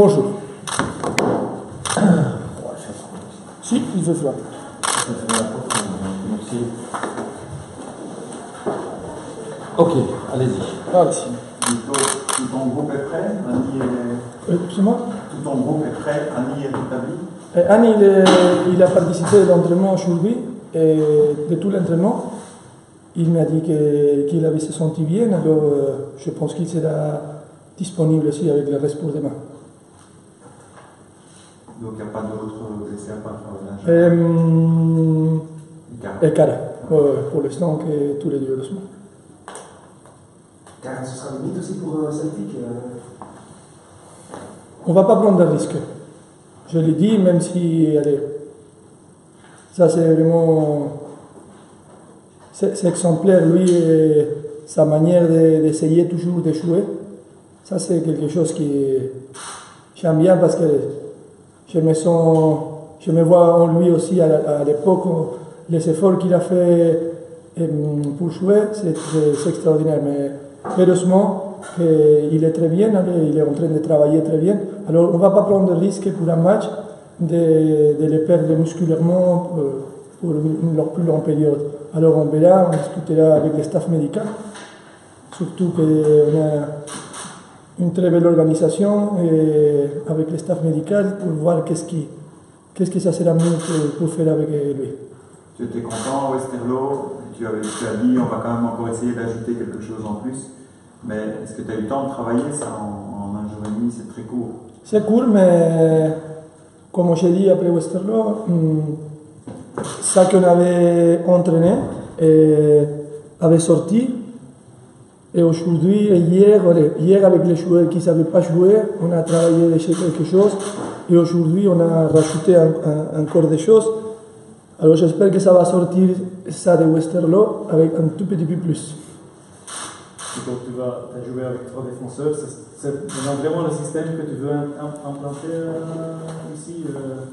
Bonjour. Si, il fait froid. Merci. Ok, allez-y. Allez-y. Tout ton groupe est prêt? Annie est... Excuse-moi. Tout ton groupe est prêt? Annie est établie? Annie, il a participé à l'entraînement aujourd'hui, et de tout l'entraînement. Il m'a dit qu'il avait se senti bien, alors je pense qu'il sera disponible aussi avec le reste pour demain. Donc il n'y a pas d'autres blessés à part Et Cara, pour l'instant, que tous les deux doucement. Car ce sera limite aussi pour Celtic. On ne va pas prendre de risque. Je l'ai dit, même si, allez, ça c'est vraiment, c'est exemplaire, lui, et sa manière d'essayer toujours de jouer. Ça c'est quelque chose que j'aime bien parce que je me vois en lui aussi à l'époque, les efforts qu'il a fait pour jouer, c'est extraordinaire. Mais heureusement, il est très bien, il est en train de travailler très bien. Alors on ne va pas prendre de risque pour un match de les perdre musculairement pour une plus longue période. Alors on verra, on discutera avec le staff médical, surtout qu'on a une très belle organisation et avec le staff médical pour voir qu'est-ce que ça sera mieux pour faire avec lui. Tu étais content, Westerlo, tu as dit on va quand même encore essayer d'ajouter quelque chose en plus, mais est-ce que tu as eu le temps de travailler ça en un jour et demi? C'est très court. C'est court, mais comme j'ai dit après Westerlo, ça qu'on avait entraîné avait sorti. Et aujourd'hui, hier avec les joueurs qui ne savaient pas jouer, on a travaillé sur quelque chose. Et aujourd'hui, on a rajouté encore des choses. Alors j'espère que ça va sortir ça de Westerlo avec un tout petit peu plus. Et donc tu as joué avec 3 défenseurs. C'est vraiment le système que tu veux implanter ici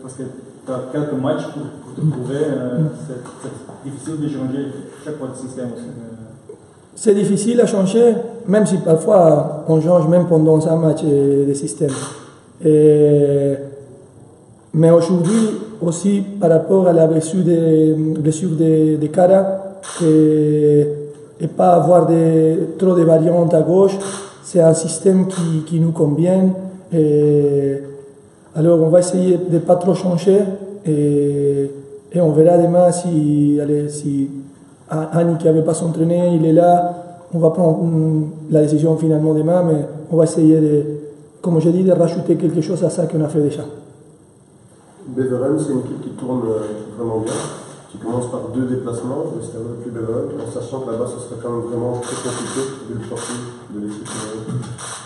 parce que tu as quelques matchs pour te prouver. C'est difficile de changer chaque fois de système aussi. C'est difficile à changer, même si parfois on change même pendant un match de système. Mais aujourd'hui, aussi par rapport à la blessure de Cara, et pas avoir trop de variantes à gauche, c'est un système qui nous convient. Alors on va essayer de ne pas trop changer et on verra demain si Annie qui n'avait pas s'entraîné, il est là. On va prendre la décision finalement demain, mais on va essayer comme je dis, de rajouter quelque chose à ça qu'on a fait déjà. Beveren, c'est une équipe qui tourne vraiment bien, qui commence par 2 déplacements, Westerlo plus Beveren, en sachant que là-bas ce serait quand même vraiment très compliqué de le sortir de l'équipe.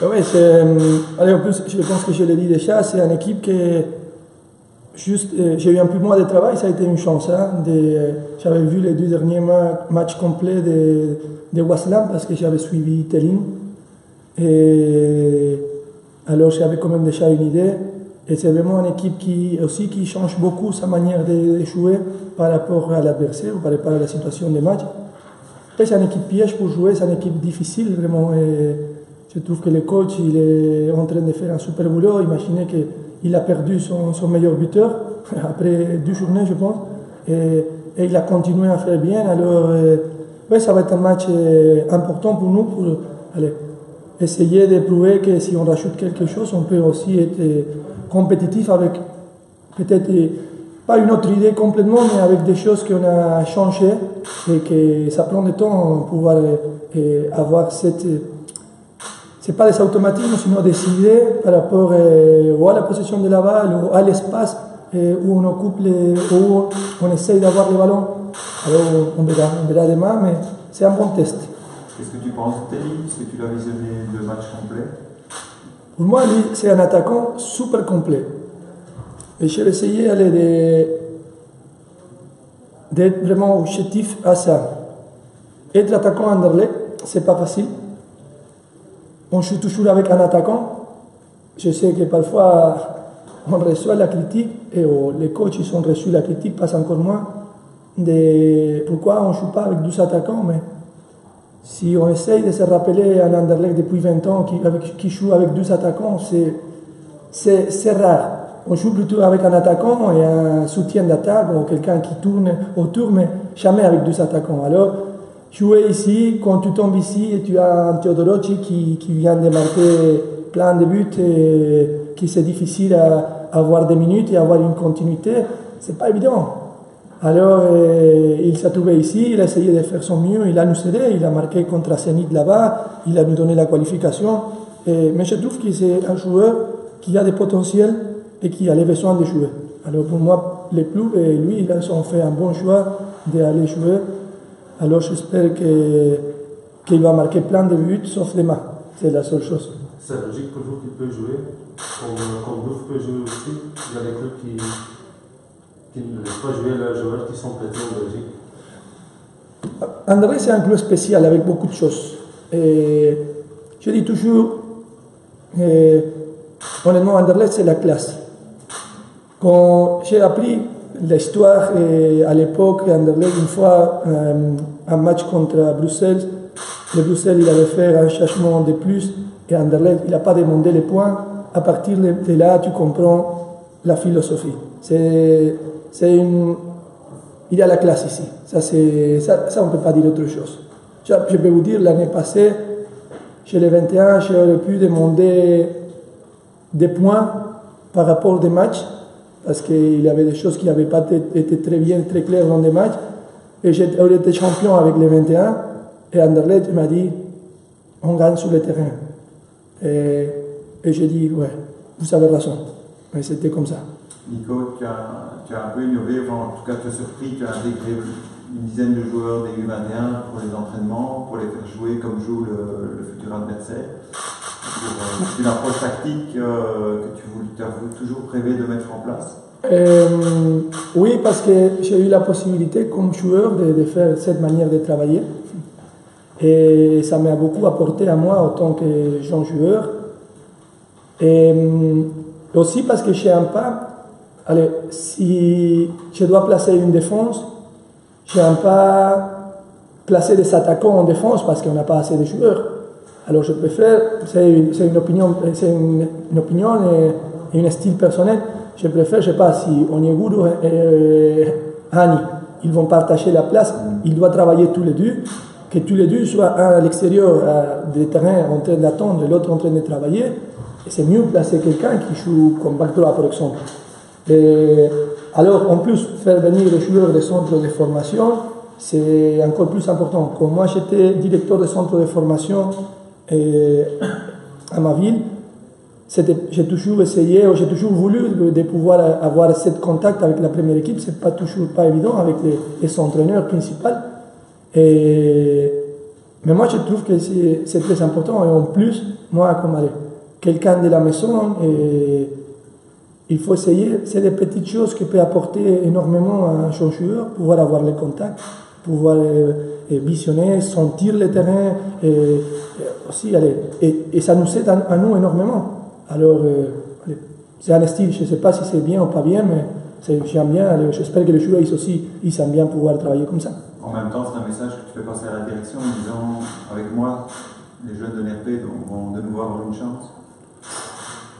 Oui, allez, en plus, je pense que je l'ai dit déjà, c'est une équipe qui j'ai eu un peu moins de travail, ça a été une chance. J'avais vu les 2 derniers matchs complets de Waslam parce que j'avais suivi Tellin. Et alors j'avais quand même déjà une idée. Et c'est vraiment une équipe qui change beaucoup sa manière de jouer par rapport à l'adversaire ou par rapport à la situation des matchs. Et c'est une équipe piège pour jouer, c'est une équipe difficile vraiment. Et je trouve que le coach il est en train de faire un super boulot. Imaginez qu'il a perdu son meilleur buteur après 2 journées, je pense. Et il a continué à faire bien. Alors, ça va être un match important pour nous pour essayer de prouver que si on rajoute quelque chose, on peut aussi être compétitif avec peut-être pas une autre idée complètement, mais avec des choses qu'on a changées et que ça prend du temps pour pouvoir avoir cette... C'est pas des automatismes, sinon des idées par rapport ou à la possession de la balle ou à l'espace où on occupe où on essaye d'avoir le ballon. Alors on verra demain, mais c'est un bon test. Qu'est-ce que tu penses de Tellin? Est-ce que tu l'as visionné le match complet? Pour moi, lui, c'est un attaquant super complet. Et j'ai essayé d'être vraiment objectif à ça. Être attaquant à Anderlecht, c'est pas facile. On joue toujours avec un attaquant. Je sais que parfois, on reçoit la critique, et les coachs ils ont reçu la critique, pas encore moins, de pourquoi on ne joue pas avec 12 attaquants. Mais si on essaye de se rappeler un Anderlecht depuis 20 ans qui joue avec 12 attaquants, c'est rare. On joue plutôt avec un attaquant et un soutien d'attaque ou quelqu'un qui tourne autour, mais jamais avec deux attaquants. Alors, jouer ici, quand tu tombes ici et tu as un Teodoroci qui vient de marquer plein de buts et qui c'est difficile à avoir des minutes et avoir une continuité, c'est pas évident. Alors, il s'est trouvé ici, il a essayé de faire son mieux, il a nous aidé, il a marqué contre Zenit là-bas, il a nous donné la qualification. Mais je trouve que c'est un joueur qui a des potentiels et qui a les besoins de jouer. Alors pour moi, les clubs et lui, ils ont fait un bon choix d'aller jouer. Alors j'espère qu'il va marquer plein de buts, sauf demain. C'est la seule chose. C'est logique pour vous qu'il peut jouer, comme Louvre peut jouer aussi. Il y a des clubs qui ne laissent pas jouer leurs joueurs qui sont prêtés en Belgique. Anderlecht, c'est un club spécial avec beaucoup de choses. Et je dis toujours, honnêtement, Anderlecht, c'est la classe. Quand j'ai appris l'histoire, à l'époque, Anderlecht, une fois, un match contre Bruxelles, le Bruxelles, il avait fait un changement de plus, et Anderlecht, il n'a pas demandé les points. À partir de là, tu comprends la philosophie. Il y a la classe ici. Ça on ne peut pas dire autre chose. Je peux vous dire, l'année passée, chez les 21, j'aurais pu demander des points par rapport des matchs, parce qu'il y avait des choses qui n'avaient pas été très bien, très claires dans des matchs. Et j'aurais été champion avec les 21, et Anderlecht m'a dit, on gagne sur le terrain. Et j'ai dit, ouais, vous avez raison. Mais c'était comme ça. Nico, tu as un peu innové, enfin, en tout cas tu as surpris, tu as intégré une dizaine de joueurs des U21 pour les entraînements, pour les faire jouer comme joue le futur adversaire. C'est une approche tactique que tu as toujours rêvé de mettre en place. Oui, parce que j'ai eu la possibilité comme joueur de faire cette manière de travailler. Et ça m'a beaucoup apporté à moi en tant que jeune joueur. Et aussi parce que je n'aime pas, allez, si je dois placer une défense, je n'aime pas placer des attaquants en défense parce qu'on n'a pas assez de joueurs. Alors je préfère, c'est une opinion et un style personnel, je préfère, je ne sais pas, si Onyeguru et Hani, ils vont partager la place, ils doivent travailler tous les deux, que tous les deux soient un à l'extérieur des terrains en train d'attendre et l'autre en train de travailler. Et c'est mieux placer quelqu'un qui joue comme back droit, par exemple. Et alors, en plus, faire venir les joueurs des centres de formation, c'est encore plus important. Quand moi, j'étais directeur des centres de formation à ma ville, j'ai toujours essayé, ou j'ai toujours voulu de pouvoir avoir ce contact avec la première équipe. C'est pas toujours pas évident avec les entraîneurs principaux. Mais moi, je trouve que c'est très important. Et en plus, moi, comme quelqu'un de la maison, il faut essayer. C'est des petites choses qui peuvent apporter énormément à un jeune joueur, pouvoir avoir les contacts, pouvoir visionner, sentir le terrain, et aussi, et ça nous aide à nous énormément. Alors, c'est un style, je ne sais pas si c'est bien ou pas bien, mais j'aime bien. J'espère que les joueurs aussi, ils aiment bien pouvoir travailler comme ça. En même temps, c'est un message que tu fais passer à la direction en disant, avec moi, les jeunes de l'RP vont de nouveau avoir une chance.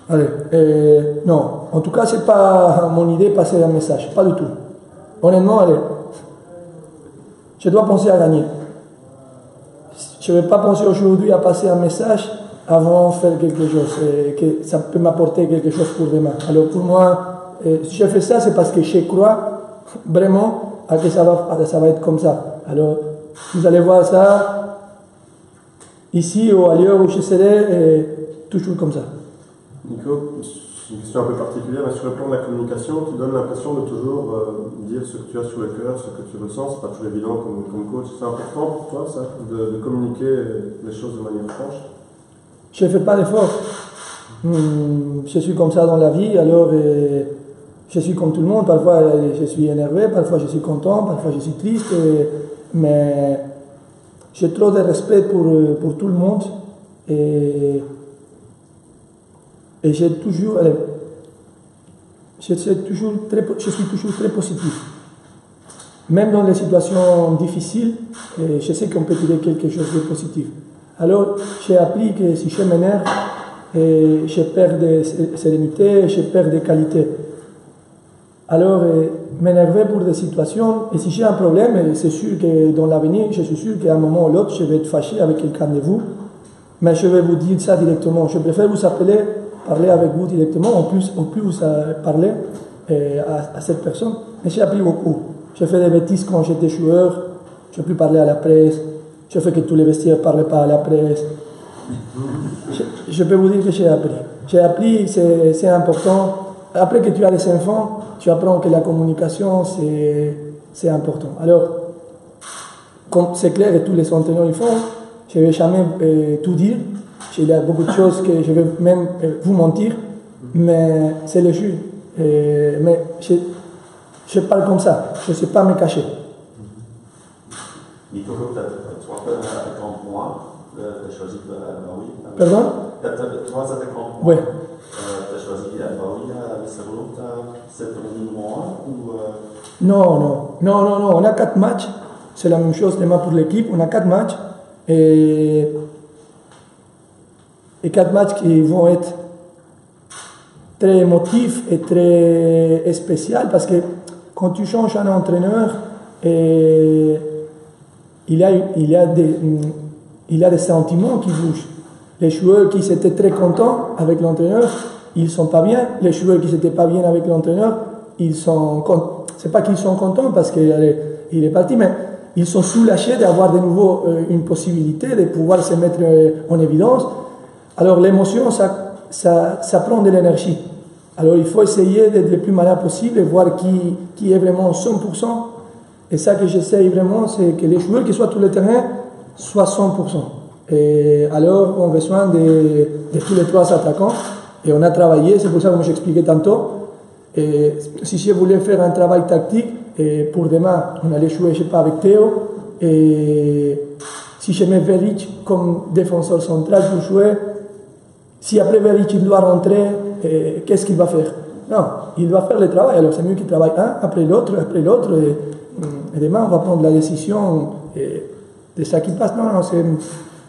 Allez, non, en tout cas, ce n'est pas mon idée de passer un message, pas du tout. Honnêtement, je dois penser à gagner. Je ne vais pas penser aujourd'hui à passer un message avant de faire quelque chose, que ça peut m'apporter quelque chose pour demain. Alors pour moi, si je fais ça, c'est parce que je crois vraiment que ça va être comme ça. Alors, vous allez voir ça ici ou ailleurs où je serai, toujours comme ça. Nico, c'est une question un peu particulière, mais sur le plan de la communication, tu donnes l'impression de toujours dire ce que tu as sur le cœur, ce que tu ressens. C'est pas toujours évident comme coach. C'est important pour toi, ça, de communiquer les choses de manière franche? Je ne fais pas d'effort. Je suis comme ça dans la vie, alors je suis comme tout le monde. Parfois je suis énervé, parfois je suis content, parfois je suis triste, mais j'ai trop de respect pour tout le monde. Et je suis toujours très positif. Même dans les situations difficiles, je sais qu'on peut tirer quelque chose de positif. Alors, j'ai appris que si je m'énerve, et je perds de sérénité, je perds de qualité. Alors, m'énerver pour des situations, et si j'ai un problème, et c'est sûr que dans l'avenir, je suis sûr qu'à un moment ou l'autre, je vais être fâché avec quelqu'un de vous, mais je vais vous dire ça directement. Je préfère vous appeler, parler avec vous directement, en plus vous parler à cette personne. Mais j'ai appris beaucoup. J'ai fait des bêtises quand j'étais joueur, je n'ai plus parlé à la presse, je fais que tous les vestiaires ne parlaient pas à la presse. Je peux vous dire que j'ai appris. J'ai appris, c'est important. Après que tu as des enfants, tu apprends que la communication, c'est important. Alors, comme c'est clair et tous les entraîneurs le font, je ne vais jamais tout dire. Il y a beaucoup de choses que je vais même vous mentir, mais c'est le jeu. Mais je parle comme ça, je ne sais pas me cacher. Nicolas, tu as 30 mois, tu as choisi Baoui. Pardon? 3 attaquants. Oui. Tu as choisi Baoui à Lissabon, c'est ton numéro 1 ou Non, on a 4 matchs, c'est la même chose demain pour l'équipe, on a 4 matchs et 4 matchs qui vont être très émotifs et très spéciaux parce que quand tu changes un entraîneur, il y a des sentiments qui bougent. Les joueurs qui étaient très contents avec l'entraîneur, ils ne sont pas bien. Les joueurs qui n'étaient pas bien avec l'entraîneur, c'est pas qu'ils sont contents parce qu'il est parti, mais ils sont soulagés d'avoir de nouveau une possibilité de pouvoir se mettre en évidence. Alors l'émotion, ça prend de l'énergie. Alors il faut essayer d'être le plus malin possible et voir qui est vraiment 100%. Et ça que j'essaie vraiment, c'est que les joueurs qui soient sur le terrain soient 100%. Et alors on a besoin de tous les 3 attaquants. Et on a travaillé, c'est pour ça que j'expliquais tantôt. Et si je voulais faire un travail tactique, et pour demain, on allait jouer, je ne sais pas, avec Théo. Et si je mets Veric comme défenseur central pour jouer, si après Veric il doit rentrer, qu'est-ce qu'il va faire? Non, il doit faire le travail. Alors c'est mieux qu'il travaille un après l'autre. Et demain, on va prendre la décision de ça qui passe. Non,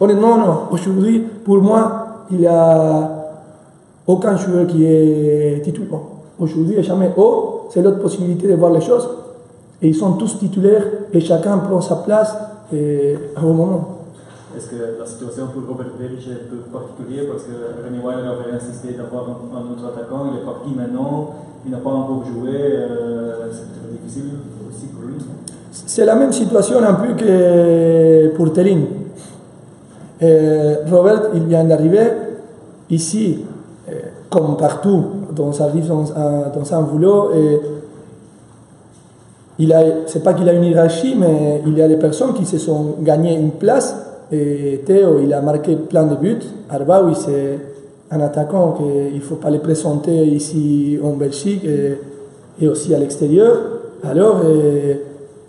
honnêtement, non. Aujourd'hui, pour moi, il n'y a aucun joueur qui est titulaire. Aujourd'hui, et jamais. C'est l'autre possibilité de voir les choses. Et ils sont tous titulaires et chacun prend sa place à un moment. Est-ce que la situation pour Robert Veric est un peu particulière parce que René Weiler avait insisté d'avoir un autre attaquant, il est parti maintenant, il n'a pas encore joué, c'est très difficile aussi pour lui. C'est la même situation un peu que pour Tering. Robert, il vient d'arriver ici, comme partout, dans un boulot. C'est pas qu'il a une hiérarchie, mais il y a des personnes qui se sont gagnées une place. Et Théo, il a marqué plein de buts. Arbaoui, c'est un attaquant qu'il ne faut pas le présenter ici en Belgique et aussi à l'extérieur. Alors,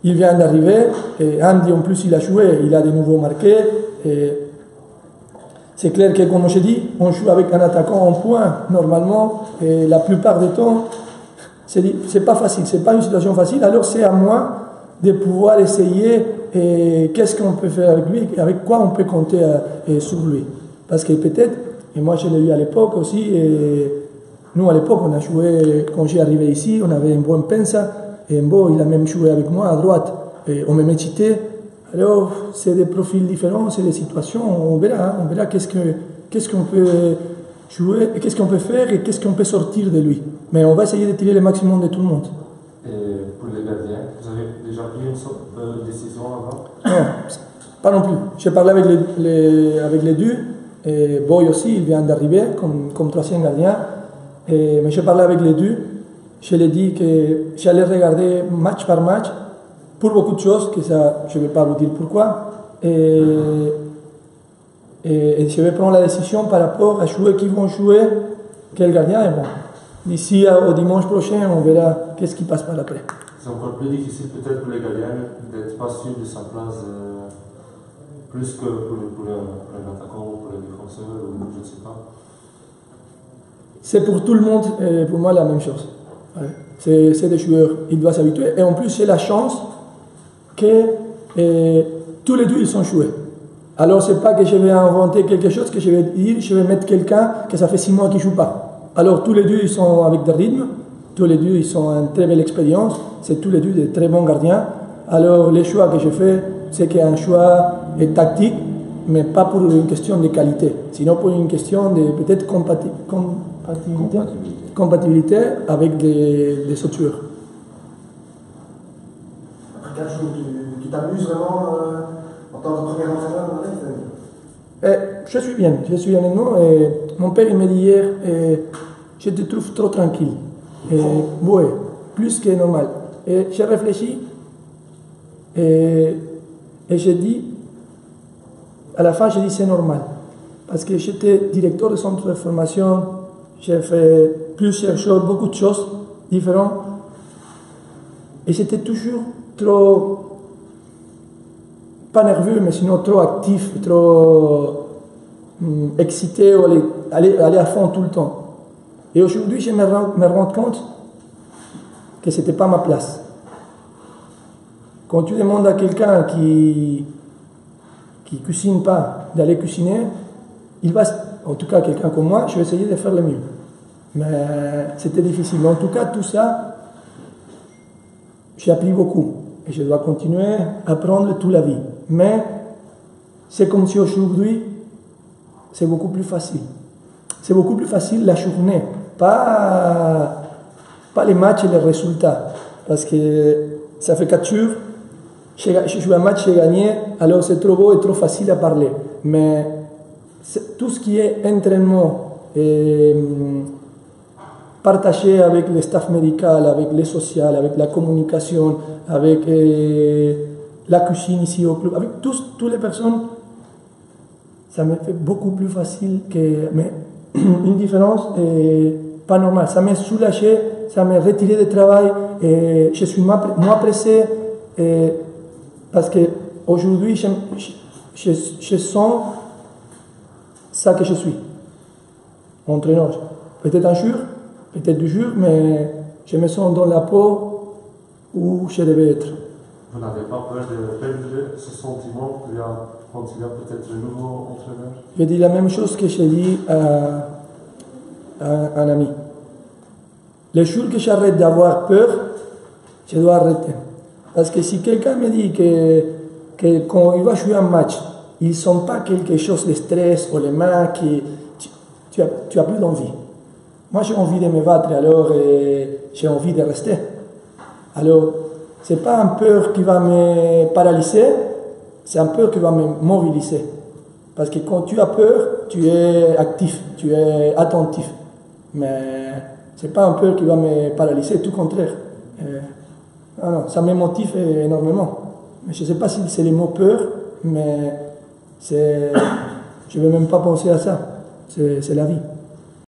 il vient d'arriver. Et Andy, en plus, il a joué. Il a de nouveau marqué. C'est clair que, comme je dis, on joue avec un attaquant en point, normalement. Et la plupart du temps, c'est pas facile. C'est pas une situation facile. Alors, c'est à moi de pouvoir essayer qu'est-ce qu'on peut faire avec lui, avec quoi on peut compter sur lui. Parce que peut-être, et moi je l'ai eu à l'époque aussi, et nous à l'époque on a joué, quand j'ai arrivé ici, on avait un bon Pensa, et Mbo il a même joué avec moi à droite, et on me met cité. Alors c'est des profils différents, c'est des situations, on verra qu'est-ce qu'on peut jouer, qu'est-ce qu'on peut faire et qu'est-ce qu'on peut sortir de lui. Mais on va essayer de tirer le maximum de tout le monde. Et pour les gardiens, vous avez déjà pris une décision avant? Non, pas non plus. J'ai parlé avec les deux, et Boy aussi, il vient d'arriver comme troisième gardien, mais j'ai parlé avec les deux. Je lui ai dit que j'allais regarder match par match pour beaucoup de choses, que ça, je ne vais pas vous dire pourquoi, et je vais prendre la décision par rapport à joueurs qui vont jouer, quel gardien est bon. D'ici au dimanche prochain, on verra qu'est-ce qui passe par après. C'est encore plus difficile peut-être pour les gardiens d'être pas sûr de sa place, plus que pour un attaquant ou pour un défenseur, ou je ne sais pas. C'est pour tout le monde, pour moi, la même chose. Ouais. C'est des joueurs, ils doivent s'habituer. Et en plus, c'est la chance que tous les deux, ils sont joués. Alors, c'est pas que je vais inventer quelque chose, que je vais dire, je vais mettre quelqu'un que ça fait 6 mois qu'il ne joue pas. Alors, tous les deux, ils sont avec des rythmes, tous les deux, ils ont une très belle expérience, c'est tous les deux des très bons gardiens. Alors, les choix que je fais, c'est qu'un choix est tactique, mais pas pour une question de qualité, sinon pour une question de peut-être compatibilité avec des autres joueurs. Après 4 jours, tu t'amuses vraiment en tant que premier entraîneur dans Je suis bien honnêtement. Et mon père il m'a dit hier, je te trouve trop tranquille. Oui, plus que normal. Et j'ai réfléchi et j'ai dit, à la fin, j'ai dit c'est normal. Parce que j'étais directeur de centre de formation, j'ai fait plusieurs choses, beaucoup de choses différentes. Et j'étais toujours trop, pas nerveux, mais sinon trop actif, trop excité, aller à fond tout le temps. Et aujourd'hui, je me rends compte que ce n'était pas ma place. Quand tu demandes à quelqu'un qui cuisine pas d'aller cuisiner, il va, en tout cas quelqu'un comme moi, je vais essayer de faire le mieux. Mais c'était difficile. Mais en tout cas, tout ça, j'ai appris beaucoup. Et je dois continuer à apprendre toute la vie. Mais c'est comme si aujourd'hui, c'est beaucoup plus facile. C'est beaucoup plus facile la journée, pas les matchs et les résultats. Parce que ça fait 4 jours, j'ai joué un match, j'ai gagné, alors c'est trop beau et trop facile à parler. Mais tout ce qui est entraînement, partagé avec le staff médical, avec les social, avec la communication, avec la cuisine ici au club, avec toutes les personnes, ça me fait beaucoup plus facile que... Mais une différence pas normale. Ça m'a soulagé, ça m'a retiré du travail, et je suis moins pressé, parce qu'aujourd'hui, je sens ça que je suis, entraîneur. Peut-être un jour, peut-être 2 jours, mais je me sens dans la peau où je devais être. Vous n'avez pas peur de perdre ce sentiment quand il y a peut-être un nouveau entraîneur? Je dis la même chose que j'ai dit à un ami. Le jour que j'arrête d'avoir peur, je dois arrêter. Parce que si quelqu'un me dit que quand il va jouer un match, ils ne sont pas quelque chose de stress ou les mains tu as plus d'envie. Moi, j'ai envie de me battre, alors j'ai envie de rester. Alors, ce n'est pas un peur qui va me paralyser, c'est un peur qui va me mobiliser. Parce que quand tu as peur, tu es actif, tu es attentif. Mais ce n'est pas un peur qui va me paralyser, tout le contraire. Non, ça me motive énormément. Mais je ne sais pas si c'est le mot peur, mais je ne vais même pas penser à ça. C'est la vie.